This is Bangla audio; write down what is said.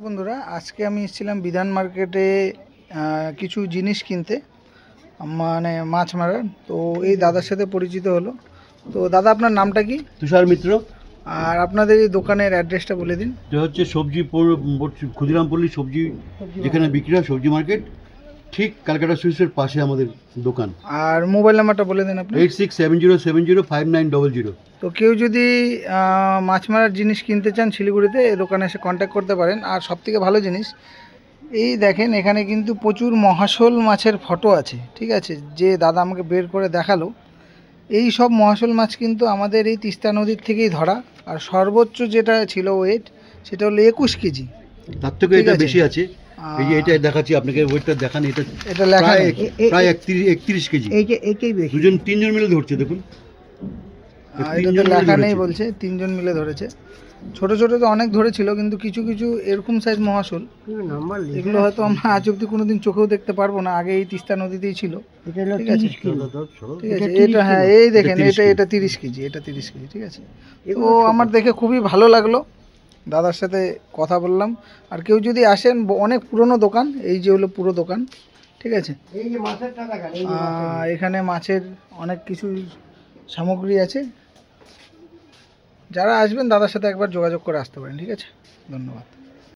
বন্ধুরা, আজকে আমি এসেছিলাম বিধান মার্কেটে কিছু জিনিস কিনতে, মানে মাছ মারার। তো এই দাদার সাথে পরিচিত হলো। তো দাদা, আপনার নামটা কি? তুষার মিত্র। আর আপনাদের এই দোকানের অ্যাড্রেসটা বলে দিন। এটা হচ্ছে সবজি ক্ষুদিরামপল্লী সবজি, যেখানে বিক্রি হয় সবজি মার্কেট, ঠিক ক্যালকাটা সুইসের পাশে আমাদের দোকান। আর মোবাইল নাম্বারটা বলে দিন আপনি। 8670705900। তো কেউ যদি মাছ মারার জিনিস কিনতে চান শিলিগুড়িতে, এই দোকানে এসে কন্ট্যাক্ট করতে পারেন। আর সবথেকে ভালো জিনিস, এই দেখেন এখানে কিন্তু প্রচুর মহাশোল মাছের ফটো আছে, ঠিক আছে, যে দাদা আমাকে বের করে দেখালো। এই সব মহাশোল মাছ কিন্তু আমাদের এই তিস্তা নদীর থেকেই ধরা। আর সর্বোচ্চ যেটা ছিল ওয়েট, সেটা হলো 21 কেজি। তার থেকে এটা বেশি আছে। এই যে এটা দেখাচ্ছি আপনাকে, ওয়েটটা দেখান। এটা লেখা নেই। প্রায় 31 কেজি। দুজন তিনজন মিলে ধরছে, দেখুন। এটা তো লেখা নেই বলছে, 3 জন মিলে ধরেছে। ছোট ছোট তো অনেক ধরেছিল, কিন্তু কিছু কিছু এরকম সাইজ মহাশোল, এগুলো হয়তো আমরা আজ অব্দি কোনোদিন চোখেও দেখতে পারবো না। আগে এই তিস্তা নদীতেই ছিল, ঠিক আছে, ঠিক আছে। এটা হ্যাঁ, এই দেখেন, এটা 30 কেজি, এটা 30 কেজি, ঠিক আছে। তো আমার দেখে খুবই ভালো লাগলো, দাদার সাথে কথা বললাম। আর কেউ যদি আসেন, অনেক পুরনো দোকান, এই যে হলো পুরো দোকান, ঠিক আছে। এখানে মাছের অনেক কিছু সামগ্রী আছে। যারা আসবেন দাদার সাথে একবার যোগাযোগ করে আসতে পারেন, ঠিক আছে। ধন্যবাদ।